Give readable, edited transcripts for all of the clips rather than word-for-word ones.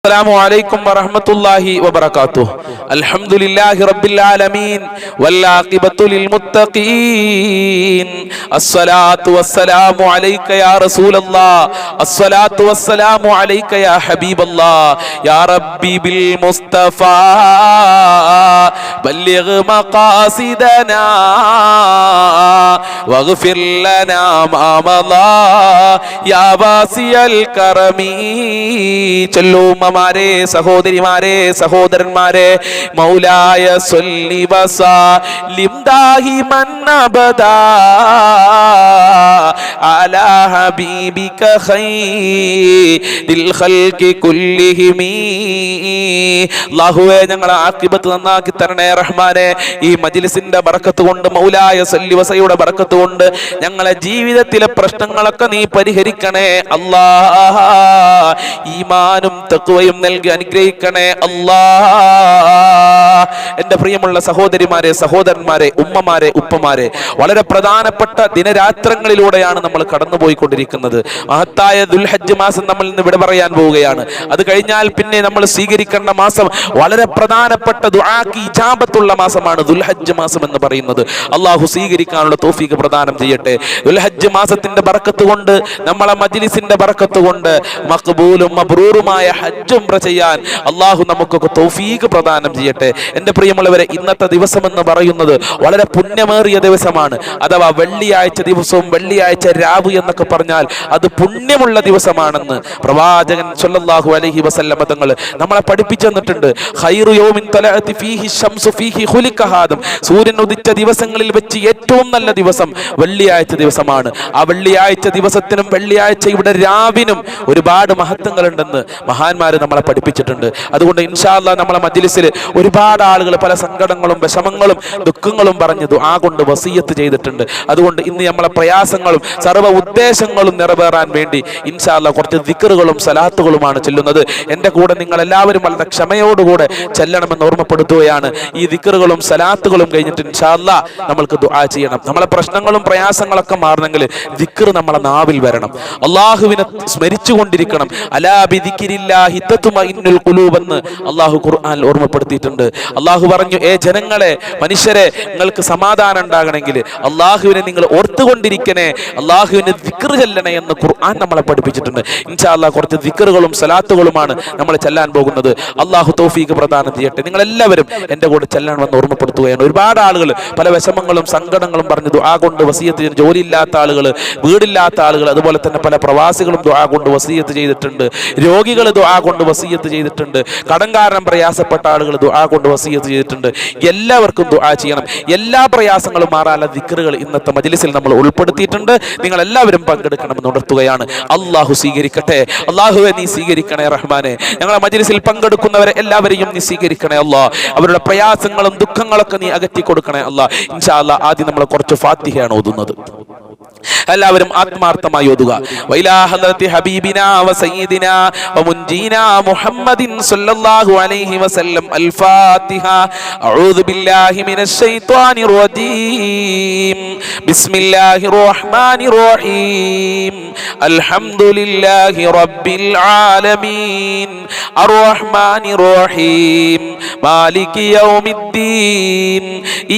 السلام عليكم ورحمة الله وبركاته. الحمد لله رب العالمين والعاقبة للمتقين. الصلاة والسلام عليك يا رسول الله، الصلاة والسلام عليك يا حبيب الله. يا ربي بالمصطفى بلغ مقاصدنا واغفر لنا ما مضى يا واسع الكرم. ചൊല്ലൂ ഉമ്മമാരെ, സഹോദരിമാരെ, സഹോദരന്മാരെ. മൗലായ സ്വല്ലി വസല്ലിം ദാഹിമൻ അബദാ അലാ ഹബീബിക ഖൈറിൽ ഖൽഖി കുല്ലിഹിം. അല്ലാഹുവേ, ഞങ്ങളെ ആഖിബത്ത് നന്നാക്കി തരണേ റഹ്മാനെ. ഈ മജ്ലിസിന്റെ ബറക്കത്ത് കൊണ്ട്, മൗലായ സ്വല്ലി വസയുടെ ബറക്കത്ത് കൊണ്ട് ഞങ്ങളെ ജീവിതത്തിലെ പ്രശ്നങ്ങളൊക്കെ നീ പരിഹരിക്കണേ അല്ലാഹ്. ഈമാനും തഖ്വയും നൽകി അനുഗ്രഹിക്കണേ അല്ലാഹ്. എന്റെ പ്രിയമുള്ള സഹോദരിമാരെ, സഹോദരന്മാരെ, ഉമ്മമാരെ, ഉപ്പമാരെ, വളരെ പ്രധാനപ്പെട്ട ദിനരാത്രങ്ങളിലൂടെയാണ് നമ്മൾ കടന്നുപോയിക്കൊണ്ടിരിക്കുന്നത്. മഹത്തായ ദുൽഹജ്ജ് മാസം നമ്മൾ ഇന്ന് വിട പറയാൻ പോവുകയാണ്. അത് കഴിഞ്ഞാൽ പിന്നെ നമ്മൾ സ്വീകരിക്കേണ്ട മാസം, വളരെ പ്രധാനപ്പെട്ട ദുആക്ക് ഇജാബത്തുള്ള മാസമാണ് ദുൽഹജ്ജ് മാസം എന്ന് പറയുന്നത്. അള്ളാഹു സ്വീകരിക്കാനുള്ള തൗഫീഖ് പ്രദാനം ചെയ്യട്ടെ. ദുൽഹജ്ജ് മാസത്തിന്റെ ബറക്കത്ത് കൊണ്ട്, നമ്മളെ മജ്ലിസിന്റെ ബറക്കത്ത് കൊണ്ട് മഖ്ബൂലും മബ്റൂറുമായ ഹജ്ജ് ഉംറ ചെയ്യാൻ അള്ളാഹു നമുക്കൊക്കെ തൗഫീഖ് പ്രദാനം ചെയ്യട്ടെ. എന്റെ പ്രിയമുള്ളവരെ, ഇന്നത്തെ ദിവസം എന്ന് പറയുന്നത് വളരെ പുണ്യമേറിയ ദിവസമാണ്. അഥവാ വെള്ളിയാഴ്ച ദിവസവും വെള്ളിയാഴ്ച രാവ് എന്നൊക്കെ പറഞ്ഞാൽ അത് പുണ്യമുള്ള ദിവസമാണെന്ന് പ്രവാചകൻ സ്വല്ലല്ലാഹു അലൈഹി വസല്ലം തങ്ങൾ നമ്മളെ പഠിപ്പിച്ചു തന്നിട്ടുണ്ട്. ഖൈറു യൗമിൻ തലഅതി ഫീഹി ശംസു ഫീഹി ഖുലിഖ ആദം. സൂര്യൻ ഉദിച്ച ദിവസങ്ങളിൽ വെച്ച് ഏറ്റവും നല്ല ദിവസം വെള്ളിയാഴ്ച ദിവസമാണ്. ആ വെള്ളിയാഴ്ച ദിവസത്തിനും വെള്ളിയാഴ്ചയുടെ രാവിനും ഒരുപാട് മഹത്വങ്ങളുണ്ടെന്ന് മഹാന്മാര് നമ്മളെ പഠിപ്പിച്ചിട്ടുണ്ട്. അതുകൊണ്ട് ഇൻഷാ അല്ലാഹ് നമ്മളെ മജ്ലിസിൽ ഒരുപാട് ആളുകൾ പല സങ്കടങ്ങളും വിഷമങ്ങളും ദുഃഖങ്ങളും പറഞ്ഞ് ദുആ കൊണ്ട് വസിയത്ത് ചെയ്തിട്ടുണ്ട്. അതുകൊണ്ട് ഇന്ന് നമ്മളെ പ്രയാസങ്ങളും സർവ്വ ഉദ്ദേശങ്ങളും നിറവേറാൻ വേണ്ടി ഇൻഷാ അല്ലാഹ് കുറച്ച് ദിക്റുകളും സലാത്തുകളുമാണ് ചൊല്ലുന്നത്. എൻ്റെ കൂടെ നിങ്ങൾ എല്ലാവരും വളരെ ക്ഷമയോടുകൂടെ ചെല്ലണമെന്ന് ഓർമ്മപ്പെടുത്തുകയാണ്. ഈ ദിക്റുകളും സലാത്തുകളും കഴിഞ്ഞിട്ട് ഇൻഷാ അല്ലാഹ് നമ്മൾക്ക് ദുആ ചെയ്യണം. നമ്മളെ പ്രശ്നങ്ങളും പ്രയാസങ്ങളൊക്കെ മാറണമെങ്കിൽ ദിക്ർ നമ്മളെ നാവിൽ വരണം. അള്ളാഹുവിനെ സ്മരിച്ചുകൊണ്ടിരിക്കണം. അലാ ബിദിക്രില്ലാഹി തത്മഇന്നുൽ ഖുലൂബ് എന്ന് അള്ളാഹു ഖുർആനിൽ ഓർമ്മപ്പെടുത്തിയിട്ടുണ്ട്. അള്ളാഹു പറഞ്ഞു, ഏ ജനങ്ങളെ, മനുഷ്യരെ, നിങ്ങൾക്ക് സമാധാനം ഉണ്ടാകണമെങ്കിൽ അള്ളാഹുവിനെ നിങ്ങൾ ഓർത്തുകൊണ്ടിരിക്കണേ, അള്ളാഹുവിനെ ദിക്ർ ചെല്ലണേ എന്ന് ഖുർആൻ നമ്മളെ പഠിപ്പിച്ചിട്ടുണ്ട്. ഇൻഷാ അല്ലാഹ് കുറച്ച് ദിക്റുകളും സലാത്തുകളുമാണ് നമ്മൾ ചെല്ലാൻ പോകുന്നത്. അള്ളാഹു തൗഫീഖ് പ്രദാനം ചെയ്യട്ടെ. നിങ്ങൾ എല്ലാവരും എൻ്റെ കൂടെ ചെല്ലണമെന്ന് ഓർമ്മപ്പെടുത്തുകയാണ്. ഒരുപാട് ആളുകൾ പല വിഷമങ്ങളും സങ്കടങ്ങളും പറഞ്ഞു ദുആ കൊണ്ട് വസിയത്ത് ചെയ്ത്, ജോലിയില്ലാത്ത ആളുകൾ, വീടില്ലാത്ത ആളുകൾ, അതുപോലെ തന്നെ പല പ്രവാസികളും ദുആ കൊണ്ട് വസിയത്ത് ചെയ്തിട്ടുണ്ട്. രോഗികൾ ദുആ കൊണ്ട് വസിയത്ത് ചെയ്തിട്ടുണ്ട്. കടം കാരണം പ്രയാസപ്പെട്ട ആളുകൾ ദുആ കൊണ്ട് വസിയത്ത് ചെയ്തിട്ടുണ്ട്. എല്ലാവർക്കും ദുആ ചെയ്യണം. എല്ലാ പ്രയാസങ്ങളും മാറാനുള്ള ദിക്റുകൾ ഇന്നത്തെ മജ്ലിസിൽ നമ്മൾ ഉൾപ്പെടുത്തിയിട്ടുണ്ട്. നിങ്ങൾ എല്ലാവരും പങ്കെടുക്കണമെന്ന് ഉണർത്തുകയാണ്. അള്ളാഹു സ്വീകരിക്കട്ടെ. അള്ളാഹുവെ നീ സ്വീകരിക്കണേ റഹ്മാനെ. ഞങ്ങളെ മജ്ലിസിൽ പങ്കെടുക്കുന്നവരെ എല്ലാവരെയും നീ സ്വീകരിക്കണേ അല്ലാഹ്. അവരുടെ പ്രയാസങ്ങളും ദുഃഖങ്ങളൊക്കെ നീ അകറ്റി കൊടുക്കണേ അല്ലാഹ്. ഇൻഷാ അല്ലാഹ് ആദ്യം നമ്മൾ കുറച്ച് ഫാത്തിഹയാണ് ഓതുന്നത്. എല്ലാവരും ആത്മാർത്ഥമായി ഓതുക. വൈലാ ഹദറത്തി ഹബീബിനാ വസയ്യിദിനാ വമുൻജീനാ മുഹമ്മദിൻ സ്വല്ലല്ലാഹു അലൈഹി വസല്ലം. അൽ ഫാത്തിഹ. അഊദു ബില്ലാഹി മിനശ് ശൈത്വാനിർ റജീം. ബിസ്മില്ലാഹിർ റഹ്മാനിർ റഹീം. അൽഹംദുലില്ലാഹി റബ്ബിൽ ആലമീൻ അർറഹ്മാനിർ റഹീം മാലികി യൗമിദ്ദീൻ.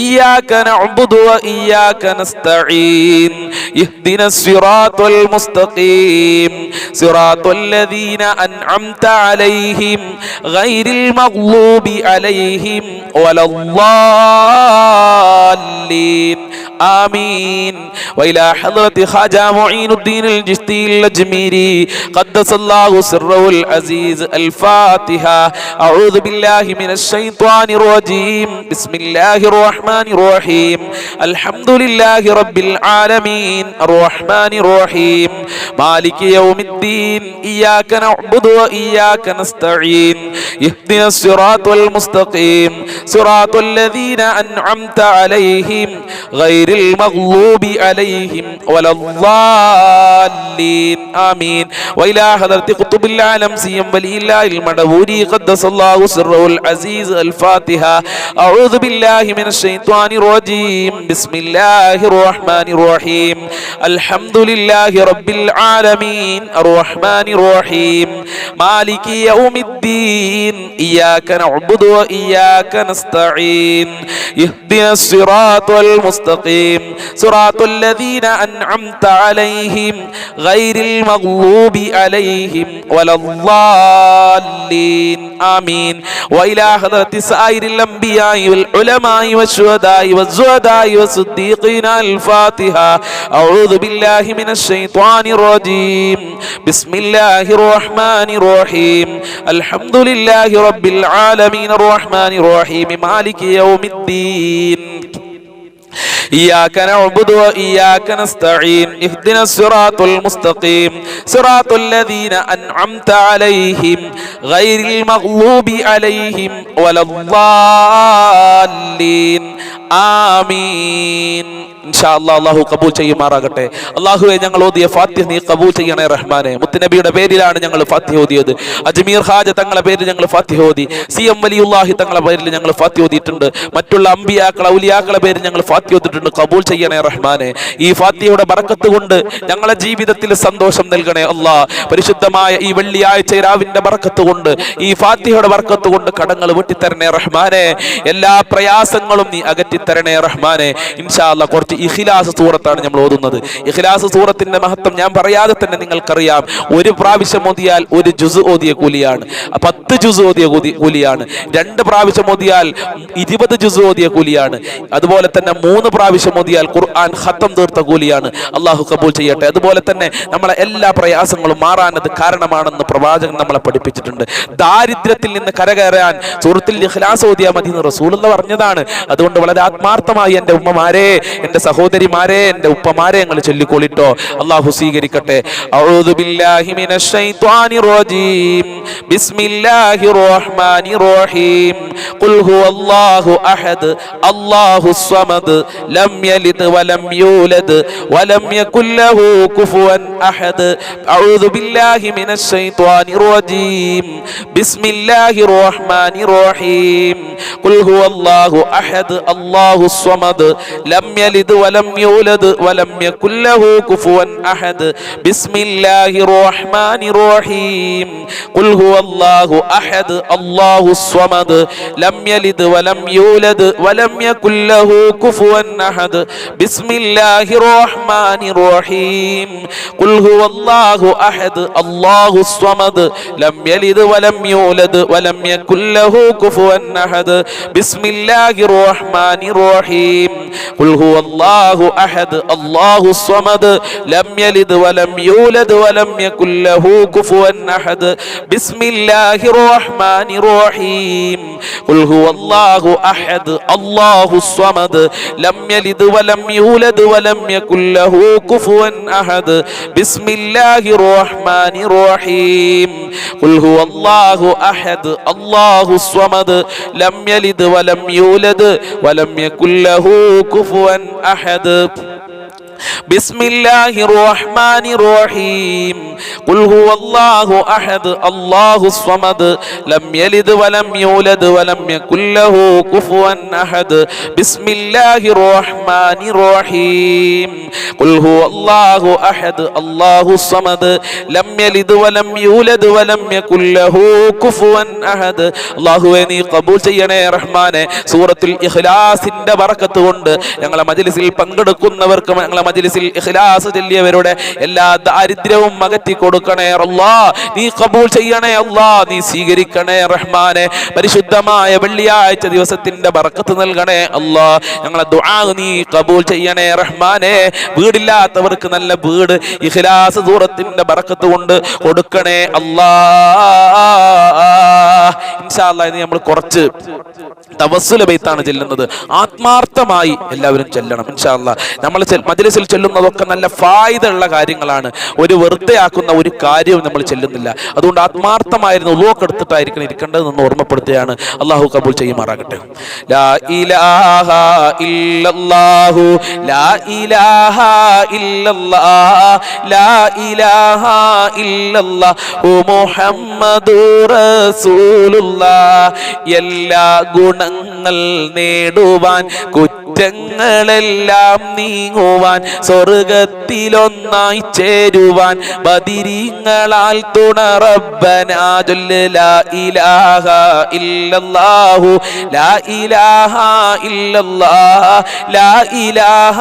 ഇയ്യാക നഅ്ബുദു വ ഇയ്യാക നസ്തഈൻ. اهدنا الصراط المستقيم صراط الذين أنعمت عليهم غير المغضوب عليهم ولا الضالين آمين. وإلى حضرة خواجة معين الدين الجشتي الأجميري قدس الله سره العزيز. الفاتحة. أعوذ بالله من الشيطان الرجيم. بسم الله الرحمن الرحيم. الحمد لله رب العالمين الرحمن الرحيم مالك يوم الدين. إياك نعبد وإياك نستعين. اهدنا الصراط المستقيم സിറാത്തുൽ ലദീന അൻഅംത അലൈഹിം ഗൈറിൽ മഗ്ലൂബി അലൈഹിം വലദ്ദാല്ലീൻ ആമീൻ. വഇലാ ഹദറത്തി ഖുതുബിൽ ആലം സിയം വലില്ലാഹിൽ മദവൂരി ഖദ്ദസല്ലാഹു സിർറുൽ അസീസ് അൽ ഫാത്തിഹ. അഊദു ബില്ലാഹി മിനശ് ശൈത്വാനിർ റജീം. ബിസ്മില്ലാഹിർ റഹ്മാനിർ റഹീം. അൽഹംദുലില്ലാഹി റബ്ബിൽ ആലമീൻ അർറഹ്മാനിർ റഹീം മാലികി യൗമിദ്ദീൻ ഇയ്യാക നഅ്ബുദു വ ഇയ്യാക നസ്തഈൻ ഇഹ്ദിനസ് സിറാത്തൽ മുസ്തഖീം സിറാത്തുൽ ലദീന അൻഅംത അലൈഹിം ഗൈറിൽ മഗ്ലൂബി അലൈഹിം വലദ്ദാല്ലീൻ ആമീൻ. വഇലാ ഹദറത്തി സായിരിൽ അംബിയാഇ വൽ ഉലമാഇ വശുഹദാഇ വസ്സുഹദാഇ വസ്സദ്ദീഖീന അൽ ഫാത്തിഹ. അഊദു ബില്ലാഹി മിനശ് ശൈത്വാനിർ റജീം. ബിസ്മില്ലാഹിർ റഹ്മാനിർ റഹീം. അൽഹംദുലില്ലാഹി റബ്ബിൽ ആലമീൻ അർറഹ്മാനിർ റഹീം മാലികി യൗമിദ്ദീൻ إياك نعبد وإياك نستعين اهدنا الصراط المستقيم صراط الذين أنعمت عليهم غير المغضوب عليهم ولا الضالين ആമീൻ. ഇൻഷാ അല്ലാഹ് അല്ലാഹു കബൂൽ ചെയ്യുമാറാകട്ടെ. അല്ലാഹുവേ, ഞങ്ങൾ ഓതിയ ഫാത്തിഹ നീ കബൂൽ ചെയ്യണേ റഹ്മാനെ. മുത്തുനബിയുടെ പേരിലാണ് ഞങ്ങൾ ഫാത്തിഹ ഓതിയത്. അജ്മീർ ഖാജ തങ്ങളുടെ പേരിൽ ഞങ്ങൾ ഫാത്തിഹ ഓതി. സിഎം വലിയുല്ലാഹി തങ്ങളുടെ പേരിൽ ഞങ്ങൾ ഫാത്തിഹ ഓതിയിട്ടുണ്ട്. മറ്റുള്ള അമ്പിയാക്കൾ ഔലിയാക്കളുടെ പേരിൽ ഞങ്ങൾ ഫാത്തിഹ ഓതിയിട്ടുണ്ട്. കബൂൽ ചെയ്യണേ റഹ്മാനെ. ഈ ഫാത്തിഹയുടെ ബറക്കത്ത് കൊണ്ട് ഞങ്ങളുടെ ജീവിതത്തിൽ സന്തോഷം നൽകണേ അല്ലാഹ്. പരിശുദ്ധമായ ഈ വെള്ളിയാഴ്ച രാവിന്റെ ബറക്കത്ത് കൊണ്ട്, ഈ ഫാത്തിഹയുടെ ബറക്കത്ത് കൊണ്ട് കടങ്ങൾ വെട്ടിത്തരണേ റഹ്മാനെ. എല്ലാ പ്രയാസങ്ങളും നീ അകറ്റിത്തരണേ റഹ്മാനെ. ഇൻഷാ അല്ലാഹ് കുറച്ച് ഇഖ്ലാസ് സൂറത്താണ് നമ്മൾ ഓതുന്നത്. ഇഖ്ലാസ് സൂറത്തിന്റെ മഹത്വം ഞാൻ പറയാതെ തന്നെ നിങ്ങൾക്കറിയാം. ഒരു പ്രാവശ്യം ഓതിയാൽ ഒരു ജുസ് ഓതിയ കൂലിയാണ്, 10 ജുസ് ഓതിയ കൂലിയാണ്. 2 പ്രാവശ്യം ഓതിയാൽ 20 ജുസ് ഓതിയ കൂലിയാണ്. അതുപോലെ തന്നെ 3 പ്രാവശ്യം ഓതിയാൽ ഖുർആൻ ഖത്തം തീർത്ത കൂലിയാണ്. അല്ലാഹു കബൂൽ ചെയ്യട്ടെ. അതുപോലെ തന്നെ നമ്മളെ എല്ലാ പ്രയാസങ്ങളും മാറാനത് കാരണമാണെന്ന് പ്രവാചകൻ നമ്മളെ പഠിപ്പിച്ചിട്ടുണ്ട്. ദാരിദ്ര്യത്തിൽ നിന്ന് കരകയറാൻ സൂറത്തുൽ ഇഖ്ലാസ് ഓതിയാൽ മതി എന്ന് റസൂലുള്ളാഹി പറഞ്ഞതാണ്. അതുകൊണ്ട് വളരെ ആത്മാർത്ഥമായി എൻ്റെ ഉമ്മമാരെ, എൻ്റെ സഹോദരിമാരെ, എൻ്റെ ഉപ്പമാരെ ഞങ്ങൾ ചൊല്ലിക്കോളിട്ടോ. അല്ലാഹു സ്വീകരിക്കട്ടെ. അഊദു ബില്ലാഹി മിനശ് ശൈത്വാനിർ റജീം. ബിസ്മില്ലാഹിർ റഹ്മാനിർ റഹീം. ഖുൽ ഹുവല്ലാഹു അഹദ് അല്ലാഹുസ് സമദ് ലം യലിദ് വലം യൂലദ് വലം യകുൽ ലഹു കുഫുവൻ അഹദ്. അഊദു ബില്ലാഹി മിനശ് ശൈത്വാനിർ റജീം. ബിസ്മില്ലാഹിർ റഹ്മാനിർ റഹീം. ഖുൽ ഹുവല്ലാഹു അഹദ് അല്ലാഹുസ് സമദ് ലം യലിദ് വലം യൂലദ് വലം യകുൽ ലഹു കുഫുവൻ അഹദ്. ബിസ്മില്ലാഹിർ റഹ്മാനിർ റഹീം. ഖുൽ ഹുവല്ലാഹു അഹദ് അല്ലാഹുസ് സമദ് ലം യലിദ് വലം യൂലദ് വലം യകുൽ ലഹു കുഫുവൻ അഹദ്. ബിസ്മില്ലാഹിർ റഹ്മാനിർ റഹീം. ഖുൽ ഹുവല്ലാഹു അഹദ് അല്ലാഹുസ് സമദ് ലം യലിദ് വലം യൂലദ് വലം യകുൽ ലഹു കുഫുവൻ അഹദ്. ബിസ്മില്ലാഹിർ റഹ്മാനിർ റഹീം. ഖുൽ ഹുവല്ലാഹു അഹദ് അല്ലാഹുസ് സമദ് ലം യലിദ് വലം യൂലദ് വലം യകുൽ ലഹു കുഫുവൻ അഹദ്. ബിസ്മില്ലാഹിർ റഹ്മാനിർ റഹീം. ഖുൽ ഹുവല്ലാഹു അഹദ് അല്ലാഹുസ് സമദ് ലം യലിദ് വലം യൂലദ് വലം യകുൽ ലഹു കുഫുവൻ അഹദ്. ബിസ്മില്ലാഹിർ റഹ്മാനിർ റഹീം. ഖുൽ ഹുവല്ലാഹു അഹദ് അല്ലാഹുസ് സമദ് ലം യലിദ് വലം യൂലദ് വലം യകുൽ ലഹു കുഫുവൻ അഹദ്. ബിസ്മില്ലാഹിർ റഹ്മാനിർ റഹീം. ഖുൽ ഹുവല്ലാഹു അഹദ് അല്ലാഹുസ് സമദ് ലം യലിദ് വലം യൂലദ് വലം യകുൽ ലഹു കുഫുവൻ അഹദ്. ബിസ്മില്ലാഹിർ റഹ്മാനിർ റഹീം. ഖുൽ ഹുവല്ലാഹു അഹദ് അല്ലാഹുസ് സമദ് ലം യലിദ് വലം യൂലദ് വലം യകുൽ ലഹു കുഫുവൻ അഹദ്. അല്ലാഹുവേ, നീ ഖബൂൽ ചെയ്യണേ റഹ്മാനെ. സൂറത്തുൽ ഇഖ്ലാസിന്റെ ബറക്കത്ത് കൊണ്ട് ഞങ്ങളെ മജ്ലിസിൽ പങ്കെടുക്കുന്നവർക്ക്, ഞങ്ങളെ മജ്ലിസിൽ ഇഖ്ലാസ് ചൊല്ലിയവരുടെ എല്ലാ ദാരിദ്ര്യവും അകറ്റി കൊടുക്കണേ അല്ലാഹ്. നീ ഖബൂൽ ചെയ്യണേ അല്ലാഹ്. നീ സ്വീകരിക്കണേ റഹ്മാനെ. പരിശുദ്ധമായ വെള്ളിയാഴ്ച ദിവസത്തിന്റെ ബറക്കത്ത് നൽകണേ അല്ലാഹ്. ഞങ്ങളെ ദുആ നീ ഖബൂൽ ചെയ്യണേ റഹ്മാനെ. വീടില്ലാത്തവർക്ക് നല്ല വീട് ഇഖ്ലാസ് സൂറത്തിന്റെ ബറക്കത്ത് കൊണ്ട് കൊടുക്കണേ അല്ലാഹ്. ഇൻഷാ അല്ലാഹ് ഇനി നമ്മൾ കുറച്ച് തവസ്സുൽ ബൈത്താണ് ചെല്ലുന്നത്. ആത്മാർത്ഥമായി എല്ലാവരും ചെല്ലണം ഇൻഷാ അല്ലാഹ്. നമ്മൾ മജ്ലിസിൽ ചെല്ലുന്നതൊക്കെ നല്ല ഫായിദ ഉള്ള കാര്യങ്ങളാണ്. ഒരു വെറുതെ ആക്കുന്ന ഒരു കാര്യവും നമ്മൾ ചെല്ലുന്നില്ല. അതുകൊണ്ട് ആത്മാർത്ഥമായിരുന്നു ഉളൂക്ക് എടുത്തിട്ടായിരിക്കണം ഇരിക്കേണ്ടതെന്ന് ഓർമ്മപ്പെടുത്തുകയാണ്. അള്ളാഹു കബൂൽ ചെയ്യുമാറാകട്ടെ. ലാ ഇലാഹ ഇല്ലല്ലാഹു ലാ ഇലാഹ ഇല്ലല്ലാഹ് ലാ ഇലാഹ ഇല്ലല്ലാഹു മുഹമ്മദുർ റസൂലുള്ളാഹ്. എല്ലാ ഗുണങ്ങൾ നേടുവാൻ കുറ്റങ്ങളെല്ലാം നീങ്ങുവാൻ സ്വർഗത്തിലൊന്നായി ചേരുവാൻ ബദിരീങ്ങളാൽ തുണ റബ്ബനാ ജല്ല ലാ ഇലാഹ ഇല്ലല്ലാഹു ലാ ഇലാഹ ഇല്ലല്ലാഹ് ലാ ഇലാഹ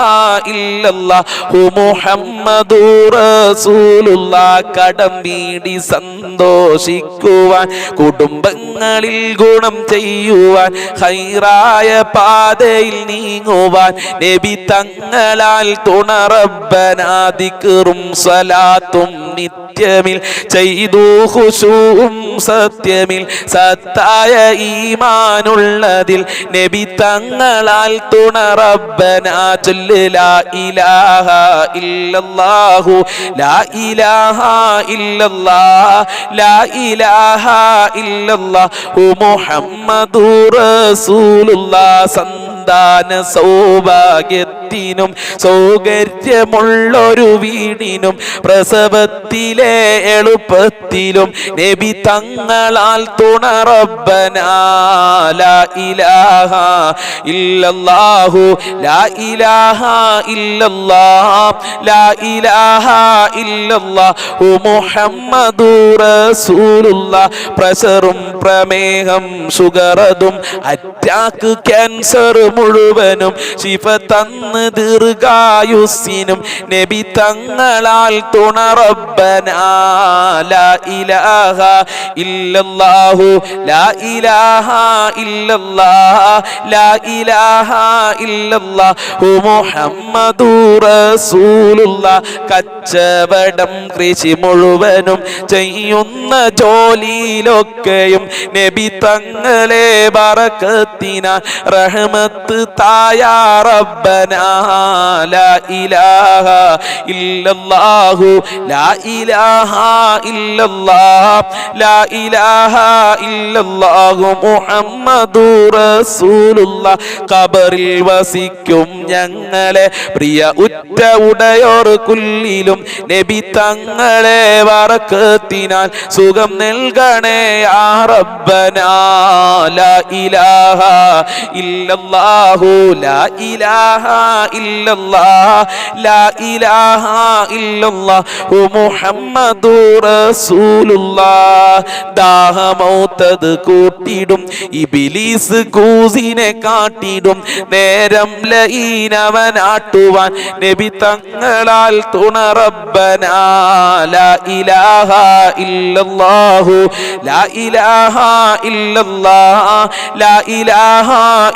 ഇല്ലല്ലാഹു മുഹമ്മദുർ റസൂലുള്ളാഹ്. കടം വീടി സന്തോഷിക്കുവാൻ കുടുംബങ്ങളിൽ ഗുണം ചെയ്യുവാൻ ഖൈറായ പാതയിൽ നീങ്ങുവാൻ നബി തങ്ങളാൽ തുണ റബ്ബനാ ദിക്റും സ്വലാത്തും നിത്യമിൽ ചെയ്തു ഖുശൂഉം സത്യമിൽ സത്തായ ഈമാനുള്ളതിൽ നബി തങ്ങളാൽ തുണ റബ്ബനാ ചൊല്ല് ലാ ഇലാഹ ഇല്ലല്ലാഹു ലാ ഇലാഹ ഇല്ലല്ലാഹ് ലാ ഇലാഹ ഇല്ലല്ലാഹു മുഹമ്മദുർ റസൂലുള്ളാഹ്. സന്താന സൗഭാഗ്യത്തിനും സൗകര്യമുള്ളൊരു വീടിനും പ്രസവത്തിലെ എളുപ്പത്തിലും നബി തങ്ങളാൽ തുണ റബ്ബനാ ലാ ഇലാഹ ഇല്ലല്ലാഹു ലാ ഇലാഹ ഇല്ലല്ലാഹ് ലാ ഇലാഹ ഇല്ലല്ലാഹു മുഹമ്മദുർ റസൂലുള്ളാഹ്. പ്രഷറും പ്രമേഹം ഷുഗറതും അറ്റാക്ക് ക്യാൻസർ മുഴുവനും ശിഫ തന്ന് ദീർഘായുസ്സിനും നബി തങ്ങളാൽ തുണ റബ്ബനാ ലാ ഇലാഹ ഇല്ലല്ലാഹു ലാ ഇലാഹ ഇല്ലല്ലാഹ് ലാ ഇലാഹ ഇല്ലല്ലാഹു മുഹമ്മദുർ റസൂലുള്ളാഹ്. കച്ചവടം കൃഷി മുഴുവനും ചെയ്യുന്ന ജോലിയിലൊക്കെയും നബി തങ്ങളെ ബറക്കത്തിനാൽ റഹ്മത്ത് തായാ റബ്ബനാ ലാ ഇലാഹ ഇല്ലല്ലാഹു ലാ ഇലാഹ ഇല്ലല്ലാഹ് ലാ ഇലാഹ ഇല്ലല്ലാഹു മുഹമ്മദുർ റസൂലുള്ളാഹ്. ഖബറിൽ വസിക്കും ഞങ്ങളെ പ്രിയ ഉറ്റ ഉടയോർ കുല്ലിലും നബി തങ്ങളെ ബറക്കത്തിനാൽ സുഖം നൽകണേ യാ റബ്ബനാ ലാ ഇലാഹ ഇല്ലല്ലാഹു ലാ ഇലാഹ ഇല്ലല്ലാഹ് ലാ ഇലാഹ ഇല്ലല്ലാഹു മുഹമ്മദുർ റസൂലുള്ളാഹ്. ദാഹമൗത്തത് കൂട്ടിടും ഇബ്ലീസ് കൂസിനെ കാട്ടിടും നേരം ലഈനവനാട്ടുവാൻ നബി തങ്ങളാൽ തുണ റബ്ബനാ ലാ ഇലാഹ ഇല്ലല്ലാഹു ലാ ഇലാഹ ഇല്ലല്ലാഹ് ലാ ഇലാഹ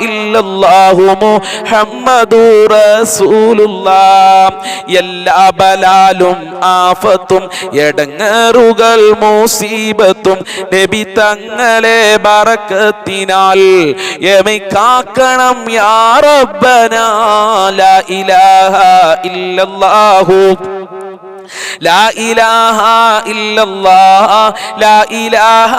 ഇല്ലല്ലാഹു മുഹമ്മദുർ റസൂലുള്ളാഹ്. എല്ലാ ബലാലും ആഫത്തും എടങ്ങേറുകൾ മുസീബത്തും നബി തങ്ങളെ ബറക്കത്തിനാൽ യമിക്കാക്കണം യാ റബ്ബനാ ലാ ഇലാഹ ഇല്ലല്ലാഹു ലാ ഇലാഹ ഇല്ലല്ലാഹ് ലാ ഇലാഹ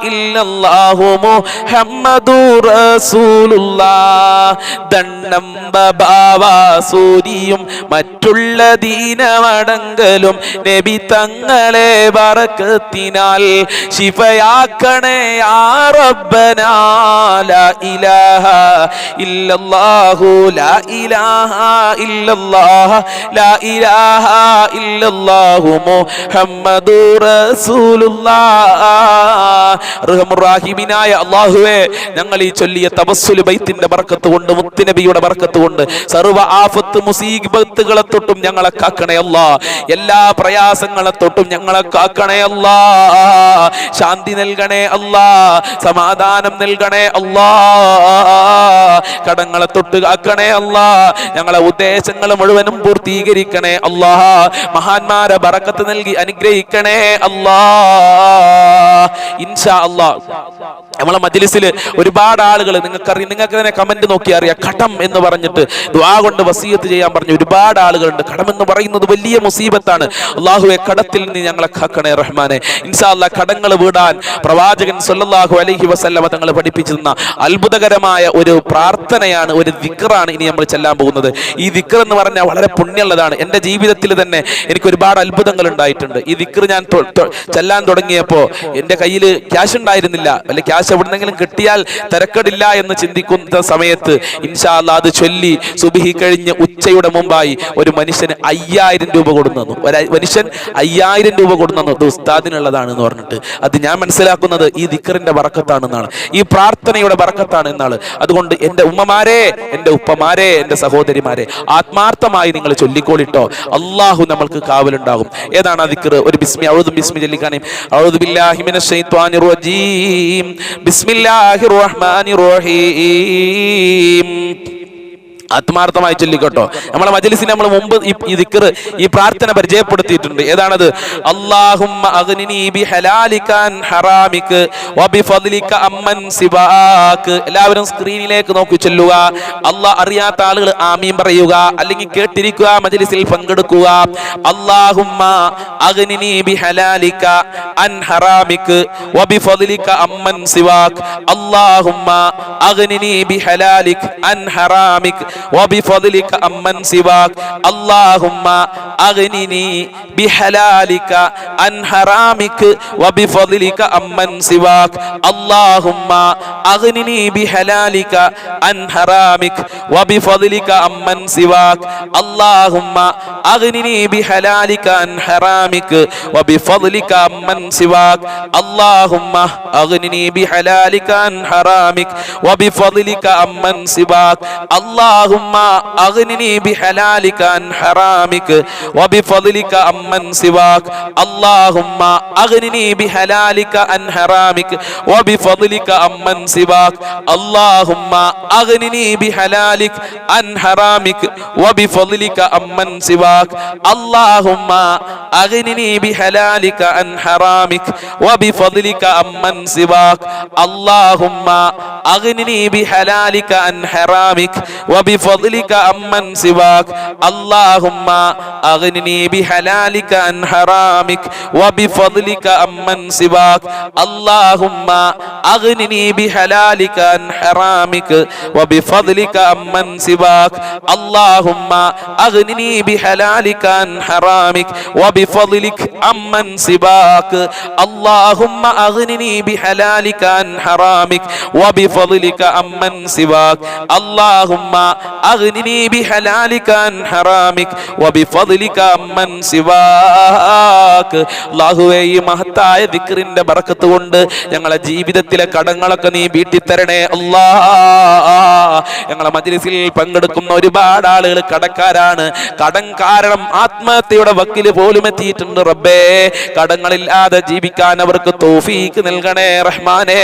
ഇല്ലല്ലാഹു മുഹമ്മദുർ റസൂലുള്ളാഹ്. ദണ്ണം ബബാവാ സൂരിയും മറ്റുള്ള ദീനമടങ്കലും നബി തങ്ങളെ ബറക്കത്തിനാൽ ശിഫയാക്കണേ യാ റബ്ബനാ ലാ ഇലാഹ ഇല്ലല്ലാഹു ലാ ഇലാഹ ഇല്ലല്ലാഹ് ലാ ഇലാഹ ഇല്ലല്ലാഹു മുഹമ്മദുർ റസൂലുള്ളാഹ്. റഹ്മാനുർ റഹീമിനായ അല്ലാഹുവേ, ഞങ്ങൾ ഈ ചൊല്ലിയ തവസ്സുൽ ബൈത്തിന്റെ ബർക്കത്ത് കൊണ്ട് മുത്തുനബിയുടെ ബർക്കത്ത് കൊണ്ട് സർവ്വ ആഫത്ത് മുസീബത്തുകളെ തൊട്ടും ഞങ്ങളെ കാക്കണേ അല്ലാഹ്. എല്ലാ പ്രയാസങ്ങളെ തൊട്ടും ഞങ്ങളെ കാക്കണേ അല്ലാഹ്. ശാന്തി നൽകണേ അല്ലാഹ്. സമാധാനം നൽകണേ അല്ലാഹ്. കടങ്ങളെ തൊട്ട് കാക്കണേ അല്ലാഹ്. ഞങ്ങളെ ഉദ്ദേശങ്ങൾ മുഴുവനും പൂർത്തീകരിക്കണേ അല്ലാഹ്. മഹാന്മാരെ ബറക്കത്ത് നൽകി അനുഗ്രഹിക്കണേ അല്ലാ. ഇൻഷാ അല്ലാ നമ്മളെ മജ്ലിസിൽ ഒരുപാട് ആളുകൾ നിങ്ങൾക്ക് തന്നെ കമന്റ് നോക്കി അറിയാം, കടം എന്ന് പറഞ്ഞിട്ട് ദുആ കൊണ്ട് വസിയത്ത് ചെയ്യാൻ പറഞ്ഞ ഒരുപാട് ആളുകളുണ്ട്. കടം എന്ന് പറയുന്നത് വലിയ മുസീബത്താണ്. അല്ലാഹുവേ കടത്തിൽ നിന്ന് ഞങ്ങളെ കാക്കണേ റഹ്മാനെ. ഇൻഷാ അല്ലാ കടങ്ങൾ വീടാൻ പ്രവാചകൻ സല്ലല്ലാഹു അലൈഹി വസല്ലമ തങ്ങൾ പഠിപ്പിച്ചു തന്ന അത്ഭുതകരമായ ഒരു പ്രാർത്ഥനയാണ്, ഒരു ദിക്റാണ് ഇനി നമ്മൾ ചെല്ലാൻ പോകുന്നത്. ഈ ദിക്ർ എന്ന് പറഞ്ഞാൽ വളരെ പുണ്യമുള്ളതാണ്. എൻ്റെ ജീവിതത്തിൽ തന്നെ എനിക്ക് ഒരുപാട് അത്ഭുതങ്ങൾ ഉണ്ടായിട്ടുണ്ട്. ഈ ദിക്ർ ഞാൻ ചെല്ലാൻ തുടങ്ങിയപ്പോൾ എൻ്റെ കയ്യിൽ ക്യാഷ് ഉണ്ടായിരുന്നില്ല. അല്ലെ ക്യാഷ് എവിടുന്നെങ്കിലും കിട്ടിയാൽ തിരക്കടില്ല എന്ന് ചിന്തിക്കുന്ന സമയത്ത് ഇൻഷാ അല്ലാ അത് ചൊല്ലി സുബ്ഹി കഴിഞ്ഞ് ഉച്ചയുടെ മുമ്പായി ഒരു മനുഷ്യന് 5000 രൂപ കൊടുന്നു. ഒരു മനുഷ്യൻ 5000 രൂപ കൊടുന്നു. അത് ഉസ്താദിനുള്ളതാണ് എന്ന് പറഞ്ഞിട്ട്. അത് ഞാൻ മനസ്സിലാക്കുന്നത് ഈ ദിക്റിന്റെ ബറക്കത്താണെന്നാണ്, ഈ പ്രാർത്ഥനയുടെ ബറക്കത്താണ് എന്നാണ്. അതുകൊണ്ട് എൻ്റെ ഉമ്മമാരെ, എൻ്റെ ഉപ്പമാരെ, എൻ്റെ സഹോദരിമാരെ, ആത്മാർത്ഥമായി നിങ്ങൾ ചൊല്ലിക്കോളിട്ടോ. അള്ളാഹു നമ്മൾക്ക് കാവലുണ്ടാകും. ഏതാണ് ആ ദിക്ർ? ഒരു ബിസ്മി ഔദു ബിസ്മി ചൊല്ലിക്കാനേ. ഔദു ബില്ലാഹി മിനശ് ശൈത്വാനിർ റജീം ബിസ്മില്ലാഹിർ റഹ്മാനിർ റഹീം. ആത്മാർത്ഥമായി ചൊല്ലിക്കോട്ടോ. നമ്മളെ മജ്ലിസിന് നമ്മൾ മുമ്പ് ഈ ദിക്ർ, ഈ പ്രാർത്ഥന പരിചയപ്പെടുത്തിയിട്ടുണ്ട്. ഏതാണത്? അല്ലാഹുമ്മ അഗ്നിനി ബിഹലാലിക അൻ ഹറാമിക വബിഫദ്ലിക അമ്മൻ സിവാക്. എല്ലാവരും സ്ക്രീനിലേക്ക് നോക്കി ചൊല്ലുക. അല്ലാഹ് അറിയാത്ത ആളുകൾ ആമീൻ പറയുക, അല്ലെങ്കിൽ കേട്ടിരിക്കുക, മജ്ലിസിൽ പങ്കെടുക്കുക. അല്ലാഹുമ്മ അഗ്നിനി ബിഹലാലിക അൻ ഹറാമിക വബിഫദ്ലിക അമ്മൻ സിവാക്. അല്ലാഹുമ്മ അഗ്നിനി ബിഹലാലിക അൻ ഹറാമിക وبفضلك أمن سواك. اللهم أغنني بحلالك عن حرامك وبفضلك أمن سواك. اللهم أغنني بحلالك عن حرامك وبفضلك أمن سواك. اللهم أغنني بحلالك عن حرامك وبفضلك أمن سواك. اللهم أغنني بحلالك عن حرامك وبفضلك أمن سواك. اللهم أغنني بحلالك عن حرامك وبفضلك أمن سواك. اللهم أغنني بحلالك عن حرامك وبفضلك أمن سواك. اللهم أغنني بحلالك عن حرامك وبفضلك أمن سواك. اللهم أغنني بحلالك عن حرامك وبفضلك أمن سواك. اللهم أغنني بحلالك عن حرامك وبفضلك أمن سواك. اللهم أغنني بحلالك عن حرامك وبفضلك أمن سواك. اللهم أغنني بحلالك عن حرامك وبفضلك أمن سواك. اللهم أغنني بحلالك عن حرامك وبفضلك أمن سواك. اللهم أغنني بحلالك عن حرامك وبفضلك أمن سواك. اللهم أغنني بحلالك عن حرامك وبفضلك أمن سواك. അല്ലാഹുവേ ഈ മഹത്തായ ദിക്റിന്റെ ബറക്കത്ത് കൊണ്ട് ഞങ്ങളുടെ ജീവിതത്തിലെ കടങ്ങളൊക്കെ നീ വീട്ടി തരണേ അല്ലാഹ്. ഞങ്ങളുടെ മജ്ലിസിൽ പങ്കെടുക്കുന്ന ഒരുപാട് ആളുകൾ കടക്കാരാണ്. കടം കാരണം ആത്മഹത്യയുടെ വക്കില് പോലും എത്തിയിട്ടുണ്ട്. റബ്ബേ കടങ്ങളില്ലാതെ ജീവിക്കാൻ അവർക്ക് തൗഫീക്ക് നൽകണേ റഹ്മാനേ.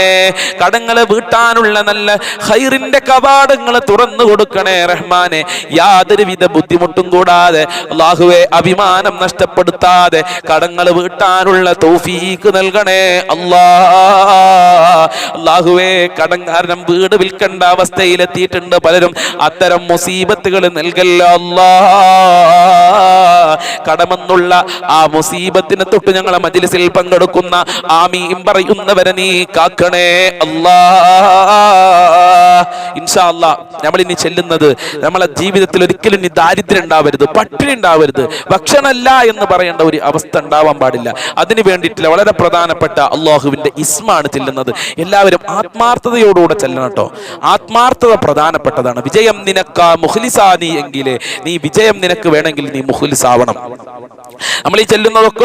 കടങ്ങളെ വീട്ടാനുള്ള നല്ല ഖൈറിന്റെ കവാടങ്ങൾ തുറന്നു കൊടുക്കണേ റഹ്മാനെ. യാതൊരുവിധ ബുദ്ധിമുട്ടും കൂടാതെ അല്ലാഹുവേ അഭിമാനം നഷ്ടപ്പെടുത്താതെ കടങ്ങൾ വീട്ടാനുള്ള തൗഫീക്ക് നൽകണേ അല്ലാഹുവേ. കടം കാരണം വീട് വിൽക്കേണ്ട അവസ്ഥയിലെത്തിയിട്ടുണ്ട് പലരും. അത്തരം മുസീബത്തുകൾ നൽകല്ലോ അല്ലാഹ്. കടമെന്നുള്ള ആ മുസീബത്തിനെ തൊട്ട് ഞങ്ങളെ മജ്ലിസിൽ പങ്കെടുക്കുന്ന ആമീൻ പറയുന്നവരെ നീ കാക്കണേ അല്ലാഹ്. ഇൻഷാ അല്ലാഹ് നമ്മൾ ഇനി ചെല്ലുന്നത്, നമ്മളെ ജീവിതത്തിൽ ഒരിക്കലും ഇനി ദാരിദ്ര്യം ഉണ്ടാവരുത്, പട്ടിണി ഉണ്ടാവരുത്, ഭക്ഷണമല്ല എന്ന് പറയേണ്ട ഒരു അവസ്ഥ ഉണ്ടാവാൻ പാടില്ല. അതിനു വേണ്ടിയിട്ടുള്ള വളരെ പ്രധാനപ്പെട്ട അള്ളാഹുവിന്റെ ഇസ്മാണ് ചെല്ലുന്നത്. എല്ലാവരും ആത്മാർത്ഥതയോടുകൂടെ ചെല്ലണം കേട്ടോ. ആത്മാർത്ഥത പ്രധാനപ്പെട്ടതാണ്. വിജയം നിനക്ക മുഖ്ലിസാ നീ എങ്കിലേ, നീ വിജയം നിനക്ക് വേണമെങ്കിൽ നീ മുഖ്ലിസാവണം. നമ്മൾ ഈ ചെല്ലുന്നതൊക്കെ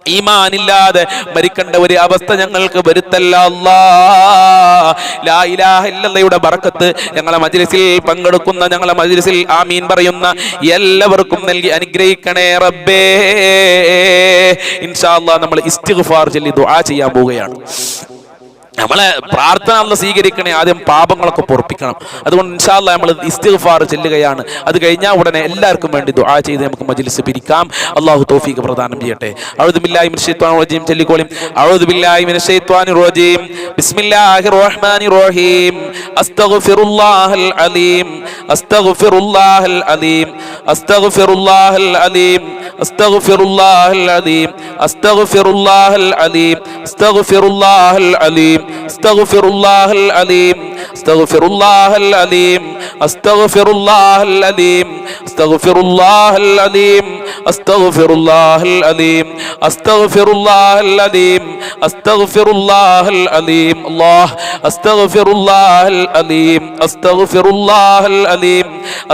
ഈമാനില്ലാതെ മരിക്കേണ്ട ഒരു അവസ്ഥ ഞങ്ങൾക്ക് വരുത്തല്ല അല്ലാ. ലാ ഇലാഹ ഇല്ലല്ലയുടെ ബറക്കത്ത് ഞങ്ങളെ മജ്ലിസിൽ പങ്കെടുക്കുന്ന, ഞങ്ങളെ മജ്ലിസിൽ ആമീൻ പറയുന്ന എല്ലാവർക്കും നൽകി അനുഗ്രഹിക്കണേ റബ്ബേ. ഇൻഷാ അല്ലാഹ് നമ്മൾ ഇസ്തിഗ്ഫാർ ചൊല്ലി ദുആ ചെയ്യാൻ പോവുകയാണ്. നമ്മളെ പ്രാർത്ഥന അല്ലാഹ് സ്വീകരിക്കണേ, ആദ്യം പാപങ്ങളൊക്കെ പൊറുപ്പിക്കണം. അതുകൊണ്ട് ഇൻഷാ അല്ലാഹ് നമ്മൾ ഇസ്തിഗ്ഫാർ ചെല്ലുകയാണ്. അത് കഴിഞ്ഞാൽ ഉടനെ എല്ലാവർക്കും വേണ്ടി ദുആ ചെയ്ത് നമുക്ക് മജ്ലിസ് പിരിക്കാം. അല്ലാഹു തൗഫീഖ് പ്രദാനം ചെയ്യട്ടെ. അഊദു ബില്ലാഹി മിനശ് ശൈത്വാനിർ റജീം ചൊല്ലിക്കോളിം. അഊദു ബില്ലാഹി മിനശ് ശൈത്വാനിർ റജീം ബിസ്മില്ലാഹിർ റഹ്മാനിർ റഹീം അസ്തഗ്ഫിറുല്ലാഹൽ അലീം അസ്തഗ്ഫിറുല്ലാഹൽ അലീം അസ്തഗ്ഫിറുല്ലാഹൽ അലീം അസ്തഗ്ഫിറുല്ലാഹൽ അലീം അസ്തഗ്ഫിറുല്ലാഹൽ അലീം അസ്തഗ്ഫിറുല്ലാഹൽ അലീം അസ്തഗ്ഫിറുല്ലാഹൽ അലീം അസ്തഗ്ഫിറുല്ലാഹൽ അലീം അസ്തഗ്ഫിറുല്ലാഹൽ അലീം അസ്തഗ്ഫിറുല്ലാഹൽ അലീം അസ്തഗ്ഫിറുല്ലാഹൽ അലീം അസ്തഗ്ഫിറുല്ലാഹൽ അലീം അസ്തഗ്ഫിറുല്ലാഹൽ അലീം അല്ലാഹ് അസ്തഗ്ഫിറുല്ലാഹൽ അലീം അസ്തഗ്ഫിറുല്ലാഹൽ അലീം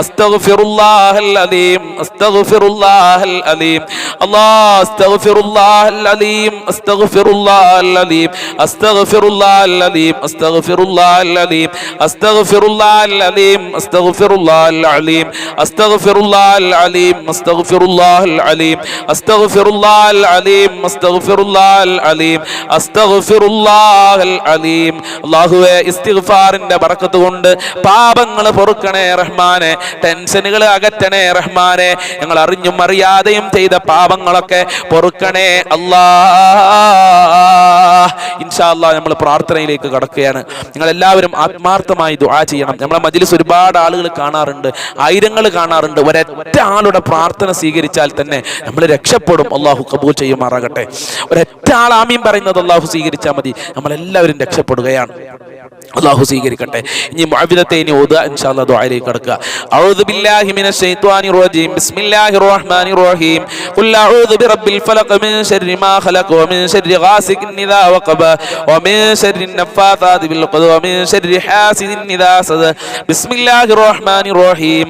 അസ്തഗ്ഫിറുല്ലാഹൽ അലീം അസ്തഗ്ഫിറുല്ലാഹൽ അലീം അല്ലാഹ് അസ്തഗ്ഫിറുല്ലാഹൽ അലീം അസ്തഗ്ഫിറുല്ലാഹൽ അലീം അസ്തഗ്ഫിറുല്ലാഹൽ അലീം അസ്തഗ്ഫിറുല്ലാഹൽ അലീം അസ്തഗ്ഫിറുല്ലാഹൽ അലീം അസ്തഗ്ഫിറുല്ലാഹൽ അലീം അസ്തഗ്ഫിറുല്ലാഹൽ അലീം അസ്തഗ്ഫിറുല്ലാഹൽ അലീം അസ്തഗ്ഫിറുല്ലാഹൽ അലീം അസ്തഗ്ഫിറുല്ലാഹൽ അലീം അസ്തഗ്ഫിറുല്ലാഹൽ അലീം. അല്ലാഹുവേ, ഇസ്തിഗ്ഫാറിന്റെ ബറക്കത്ത് കൊണ്ട് പാപങ്ങൾ പൊറുക്കണേ റഹ്മാനെ, ടെൻഷനുകൾ അകറ്റണേ റഹ്മാനെ, ഞങ്ങൾ അറിഞ്ഞും അറിയാതെയും ചെയ്ത പാപങ്ങളൊക്കെ പൊറുക്കണേ അല്ലാഹ്. ഇൻഷാ അല്ലാഹ് നമ്മൾ പ്രാർത്ഥനയിലേക്ക് കടക്കുകയാണ്. നിങ്ങൾ എല്ലാവരും ആത്മാർത്ഥമായി ദുആ ചെയ്യണം. നമ്മളെ മജ്ലിസ് ഒരുപാട് ആളുകൾ കാണാറുണ്ട്, ആയിരങ്ങൾ കാണാറുണ്ട്. ഒരൊറ്റ ആളുടെ പ്രാർത്ഥന സ്വീകരിച്ചാൽ തന്നെ നമ്മൾ രക്ഷപ്പെടും. അല്ലാഹു കബൂൽ ചെയ്യുമാറാകട്ടെ. ഒരൊറ്റ ആൾ ആമീൻ പറയുന്നത് അല്ലാഹു സ്വീകരിച്ചാൽ മതി, നമ്മളെല്ലാവരും രക്ഷപ്പെടുകയാണ്. അല്ലാഹു സ്വീകരിക്കട്ടെ. ഇനി മുഅവ്വിദത്തൈനി ഓതുക, ഇൻഷാ അല്ലാഹ് ദുആയിലേക്ക് കടക്കുക. അഊദു ബില്ലാഹി മിനശ് ശൈത്വാനിർ റജീം ബിസ്മില്ലാഹിർ റഹ്മാനിർ റഹീം ഖുൽ അഊദു ബിറബ്ബിൽ ഫലഖ് മിൻ ശർരി മാ ഖലഖ വമിൻ ശർരി ഗാസിഖിൻ ഇദാ വഖബ വമിൻ ശർരി നഫ്ഫാതാതി ബിൽ ഖുദ് വമിൻ ശർരി ഹാസിദിൻ ഇദാ ഹസദ ബിസ്മില്ലാഹിർ റഹ്മാനിർ റഹീം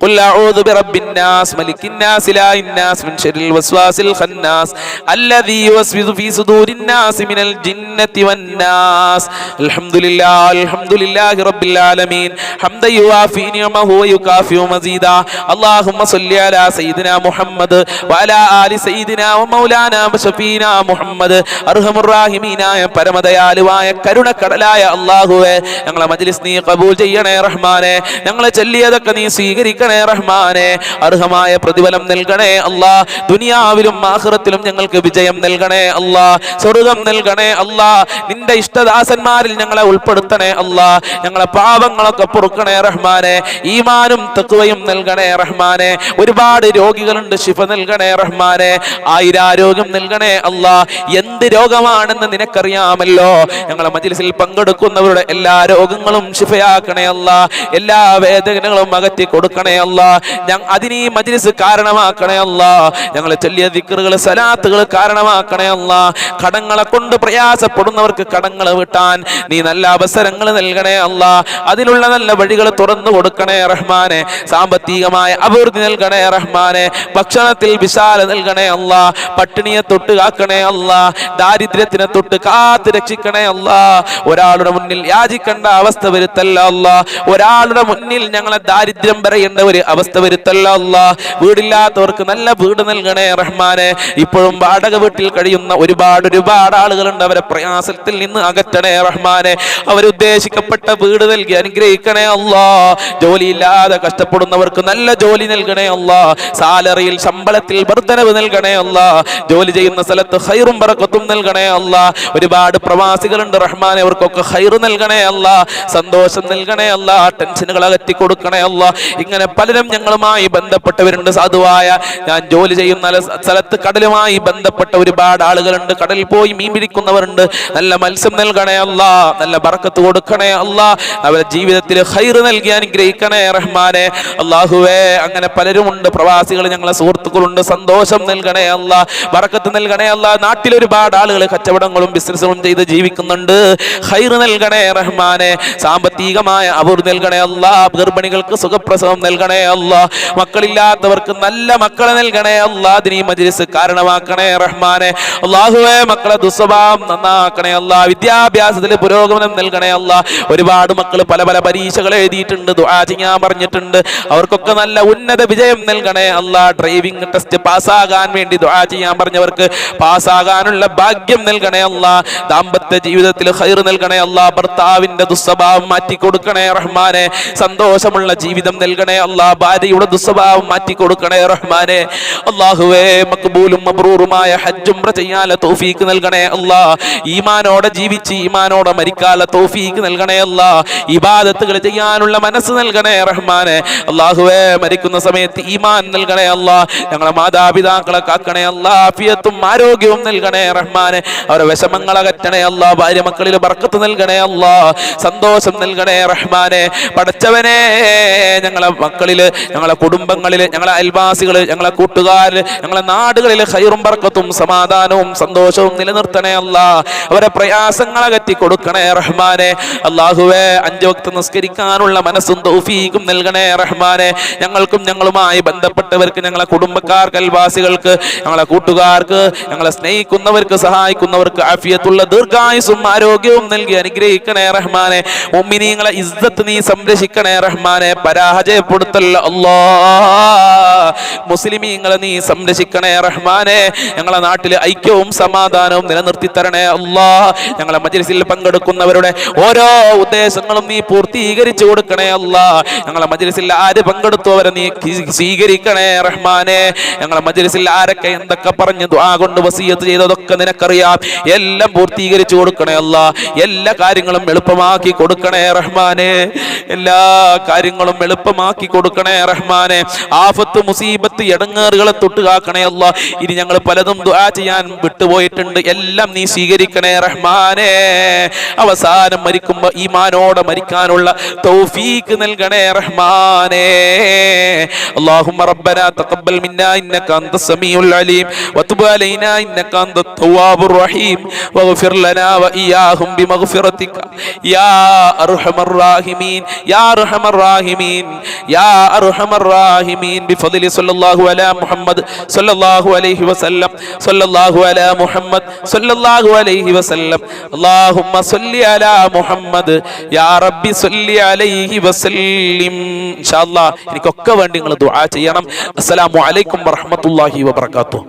ഖുൽ അഊദു ബിറബ്ബിൻ നാസ് മലിക്കിൻ നാസ് ഇലാഹിൻ നാസ് മിൻ ശർരിൽ വസ്വാസിൽ ഖന്നാസ് അല്ലദീ യുവസ്വിസു ഫീ സുദൂരിൻ നാസ് മിനൽ ജിന്നത്തി വൻ നാസ്. അൽഹംദുലില്ലാഹി റബ്ബിൽ ആലമീൻ ഹംദൻ യുവാഫി നിഅമഹു വയുകാഫിഉ മസീദാ. അല്ലാഹുമ്മ സ്വല്ലി അലാ സയ്യിദിനാ മുഹമ്മദ് വഅലാ ആലി സയ്യിദിനാ വമൗലാനാ വശഫീനാ മുഹമ്മദ്. അർഹമുർ റഹീമീനായ പരമദയാലുവായ കരുണക്കടലായ അല്ലാഹുവേ, ഞങ്ങളെ മജ്ലിസ് നീ ഖബൂൽ ചെയ്യണേ റഹ്മാനെ, ഞങ്ങളെ ചൊല്ലിയതൊക്കെ നീ സ്വീകരിക്കണേ റഹ്മാനെ, അർഹമായ പ്രതിഫലം നൽകണേ അല്ലാഹ്. ദുനിയാവിലും ആഖിറത്തിലും ഞങ്ങൾക്ക് വിജയം നൽകണേ അല്ലാഹ്, സ്വർഗ്ഗം നൽകണേ അല്ലാഹ്. നിന്റെ ഇഷ്ടദാസന്മാരിൽ ഞങ്ങളെ ഉൾപ്പെടുത്തണേ അല്ലാഹ്. ഞങ്ങളെ പാപങ്ങളൊക്കെ പൊറുക്കണേ റഹ്മാനെ, ഈമാനും തഖ്വയും നൽകണേ റഹ്മാനെ. ഒരുപാട് രോഗികളുണ്ട്, ശിഫ നൽകണേ റഹ്മാനെ, ആയുരാരോഗ്യം നൽകണേ അല്ലാഹ്. എന്ത് രോഗമാണെന്ന് നിനക്കറിയാമല്ലോ. ഞങ്ങളെ മജ്ലിസിൽ പങ്കെടുക്കുന്നവരുടെ എല്ലാ രോഗങ്ങളും ശിഫയാക്കണേ അല്ലാഹ്, എല്ലാ വേദനകളും അകറ്റി കൊടുക്കണേ അല്ലാഹ്. അതിന് ഈ മജ്ലിസ് കാരണമാക്കണേ അല്ലാഹ്. ഞങ്ങൾ ചൊല്ലിയ ദിക്റുകൾ സലാത്തുകൾ കാരണമാക്കണേ അല്ലാഹ്. കടങ്ങളെ കൊണ്ട് പ്രയാസപ്പെടുന്നവർക്ക് കടങ്ങൾ വിട്ടാൻ നീ നല്ല അവസരങ്ങൾ നൽകണേ അല്ലാഹ്. അതിനുള്ള നല്ല വഴികൾ തുറന്നു കൊടുക്കണേ റഹ്മാനെ. സാമ്പത്തികമായ അഭിവൃദ്ധി നൽകണേ റഹ്മാനെ. ഭക്ഷണത്തിൽ വിശാല നൽകണേ അല്ലാഹ്. പട്ടിണിയെ തൊട്ട് കാക്കണേ അല്ലാഹ്. ദാരിദ്ര്യത്തിനെ തൊട്ട് കാത്ത് രക്ഷിക്കണേ അല്ലാഹ്. ഒരാളുടെ മുന്നിൽ യാചിക്കേണ്ട അവസ്ഥ വരുത്തല്ല അല്ലാഹ്. ഒരാളുടെ മുന്നിൽ ഞങ്ങളെ ദാരിദ്ര്യം പറയേണ്ട ഒരു അവസ്ഥ വരുത്തല്ല അല്ലാഹ്. വീടില്ലാത്തവർക്ക് നല്ല വീട് നൽകണേ റഹ്മാനെ. ഇപ്പോഴും വാടക വീട്ടിൽ കഴിയുന്ന ഒരുപാട് ആളുകളുണ്ട്, അവരെ പ്രയാസത്തിൽ നിന്ന് അകറ്റണേ റഹ്മാനെ. അവരുദ്ദേശിക്കപ്പെട്ട വീട് നൽകി അനുഗ്രഹിക്കണേ അല്ലാഹ്. ജോലിയില്ലാതെ കഷ്ടപ്പെടുന്നവർക്ക് നല്ല ജോലി നൽകണേ അല്ലാഹ്. സാലറിയിൽ ശമ്പളത്തിൽ വർധനവ് നൽകണേ അല്ലാഹ്. ജോലി ചെയ്യുന്ന സ്ഥലത്ത് ഖൈറും ബറക്കത്തും നൽകണേ അല്ലാഹ്. ഒരുപാട് പ്രവാസികളുണ്ട് റഹ്മാനെ, അവർക്കൊക്കെ ഖൈർ നൽകണേ അല്ലാഹ്, സന്തോഷം നൽകണേ അല്ലാഹ്, ടെൻഷനുകൾ അകറ്റി കൊടുക്കണേ അല്ലാഹ്. ഇങ്ങനെ പലരും ഞങ്ങളുമായി ബന്ധപ്പെട്ടവരുണ്ട്. സാധുവായ ഞാൻ ജോലി ചെയ്യുന്ന സ്ഥലത്ത് കടലുമായി ബന്ധപ്പെട്ട ഒരുപാട് ആളുകളുണ്ട്. കടലിൽ പോയി മീൻ പിടിക്കുന്നവരുണ്ട്. നല്ല മത്സ്യം നൽകണേ അല്ലാഹ്, നല്ല ബറക്കത്ത് കൊടുക്കണേ അല്ലാഹ്. അവരുടെ ജീവിതത്തിൽ ഖൈർ നൽകി അനുഗ്രഹിക്കണേ റഹ്മാനെ. അല്ലാഹുവേ, അങ്ങനെ പലരുമുണ്ട്, പ്രവാസികൾ ഞങ്ങളെ സുഹൃത്തുക്കളുണ്ട്. സന്തോഷം നൽകണേ അല്ലാഹ്, ബറക്കത്ത് നൽകണേ അല്ലാഹ്. നാട്ടിൽ ഒരുപാട് ആളുകൾ കച്ചവടങ്ങളും ബിസിനസ്സും ചെയ്ത് ജീവിക്കുന്നുണ്ട്. ഖൈർ നൽകണേ റഹ്മാനെ. സാമ്പത്തികമായ അഭിവൃദ്ധി നൽകണേ നൽകണേ അല്ലാ. ഗർഭിണികൾക്ക് സുഖപ്രസവം നൽകണേ അല്ലാ. മക്കളില്ലാത്തവർക്ക് നല്ല മക്കളെ നൽകണേ അല്ലാ. അതിന് ഈ മജ്ലിസ് കാരണമാക്കണേ റഹ്മാനെ. അല്ലാഹുവേ മക്കളെ ദുസ്വഭാവം നന്നാക്കണേ അല്ലാ. വിദ്യാഭ്യാസത്തിൽ പുരോഗമനം നൽകണേ അല്ലാ. ഒരുപാട് മക്കൾ പല പല പരീക്ഷകൾ എഴുതിയിട്ടുണ്ട്, ദുആ ചെയ്യാൻ പറഞ്ഞിട്ടുണ്ട്. അവർക്കൊക്കെ നല്ല ഉന്നത വിജയം നൽകണേ അല്ലാ. ഡ്രൈവിംഗ് ടെസ്റ്റ് പാസ്സാകാൻ വേണ്ടി ദുആ ചെയ്യാൻ പറഞ്ഞവർക്ക് പാസ്സാകാനുള്ള ഭാഗ്യം നൽകണേ അല്ലാ. ദാമ്പത്യ ജീവിതത്തിൽ ഖൈർ നൽകണേ അല്ലാ. ഭർത്താവിന്റെ ദുസ്വഭാവം മാറ്റി കൊടുക്കണേ റഹ്മാനെ. സന്തോഷമുള്ള ജീവിതം നൽകണേ അല്ലാ. ഭാര്യയുടെ ദുസ്വഭാവം മാറ്റി കൊടുക്കണേ റഹ്മാനെ. അല്ലാഹുവേ മഖ്ബൂലും മബ്റൂറുമായ ഹജ്ജ് ഉംറ ചെയ്യാനുള്ള തൗഫീക്ക് നൽകണേ അല്ലാ. ഈമാനോടെ ജീവിച്ച് ഈമാനോടെ മരിക്കാനുള്ള തൗഫീക്ക് നൽകണേ അല്ലാ. ഇബാദത്തുകൾ ചെയ്യാനുള്ള മനസ്സ് നൽകണേ റഹ്മാനെ. അല്ലാഹുവേ മരിക്കുന്ന സമയത്ത് ഈമാൻ നൽകണേ അല്ലാ. ഞങ്ങളെ മാതാപിതാക്കളെ കാക്കണേ അല്ലാ. ആഫിയത്തും ആരോഗ്യവും നൽകണേ റഹ്മാനെ. അവരുടെ വിഷമങ്ങൾ അകറ്റണേ അല്ലാ. ഭാര്യ മക്കളിൽ ബർക്കത്ത് നൽകണേ അല്ലാ. സന്തോഷം നൽകണേ റഹ്മാനെ. പടച്ചവനെ ഞങ്ങളെ മക്കളില്, ഞങ്ങളെ കുടുംബങ്ങളില്, ഞങ്ങളെ അയൽവാസികള്, ഞങ്ങളെ കൂട്ടുകാര്, ഞങ്ങളെ നാടുകളിൽ ഖൈറും ബർക്കത്തും സമാധാനവും സന്തോഷവും നിലനിർത്തണേ അല്ലാ. അവരെ പ്രയാസങ്ങൾ അകറ്റി കൊടുക്കണേ റഹ്മാനെ. അല്ലാഹുവേ 5 വക്ത് നിസ്കരിക്കാനുള്ള മനസ്സും തൗഫീഖും നൽകണേ റഹ്മാനെ. ഞങ്ങൾക്കും ഞങ്ങളുമായി ബന്ധപ്പെട്ടവർക്ക്, ഞങ്ങളെ കുടുംബക്കാർക്ക്, അയൽവാസികൾക്ക്, ഞങ്ങളെ കൂട്ടുകാർക്ക്, ഞങ്ങളെ സ്നേഹിക്കുന്നവർക്ക്, സഹായിക്കുന്നവർക്ക് ആഫിയത്തുള്ള ദീർഘായുസ്സും ആരോഗ്യവും നൽകി അനുഗ്രഹിക്കണേ റഹ്മാനെ. മുഅ്മിനീങ്ങളെ ഇസ്സത്ത് നീ സംരക്ഷിക്കണേ റഹ്മാനെ. പരാജയപ്പെടുത്തല്ല അല്ലാ. മുസ്ലിമീങ്ങളെ നീ സംരക്ഷിക്കണേ റഹ്മാനെ. ഞങ്ങളെ നാട്ടിലെ ഐക്യവും സമാധാനവും നിലനിർത്തി തരണേ അല്ലാ. ഞങ്ങളെ മജ്ലിസിൽ പങ്കെടുക്കുന്നവരുടെ ഓരോ ഉദ്ദേശങ്ങളും നീ പൂർത്തീകരിച്ചു കൊടുക്കണേ അല്ലാ. ഞങ്ങളെ മജ്ലിസിൽ ആര് പങ്കെടുത്തു അവരെ നീ സ്വീകരിക്കണേ റഹ്മാനെ. ഞങ്ങളെ മജ്ലിസിൽ ആരൊക്കെ എന്തൊക്കെ പറഞ്ഞ് ദുആ കൊണ്ട് വസിയത്ത് ചെയ്തതൊക്കെ നിനക്കറിയാം. എല്ലാം പൂർത്തീകരിച്ചു കൊടുക്കണേ അല്ലാ. എല്ലാ കാര്യങ്ങളും എളുപ്പമാക്കി കൊടുക്കണേ റഹ്മാനെ. എല്ലാ കാര്യങ്ങളും എളുപ്പമാക്കി കൊടുക്കണേ റഹ്മാനെ. ആഫത്ത് മുസീബത്ത് ഇടങ്ങേറുകളെ തൊട്ട് കാക്കണേ അല്ലാ. ഇനി ഞങ്ങൾ പലതും ദുആ ചെയ്യാൻ വിട്ടുപോയിട്ടുണ്ട്, എല്ലാം നീ സ്വീകരിക്കണേ റഹ്മാനെ. അവസാനം മരിക്കുമ്പോ ഈമാനോടെ മരിക്കാനുള്ള തൗഫീഖ് നൽകണേ റഹ്മാനെ. اللهم ربنا تقبل منا إنك أنت السميع العليم وتب علينا إنك أنت التواب الرحيم واغفر لنا وإياهم بمغفرتك يا أرحم الراحمين يا أرحم الراحمين يا أرحم الراحمين بفضل صلى الله على محمد صلى الله عليه وسلم صلى الله على محمد صلى الله عليه وسلم اللهم صل على محمد يا ربي صل عليه وسلم إن شاء الله. എനിക്കൊക്കെ വേണ്ടി നിങ്ങൾ ദുആ ചെയ്യണം. അസ്സലാമു അലൈക്കും വറഹ്മത്തുള്ളാഹി വബറകാതുഹു.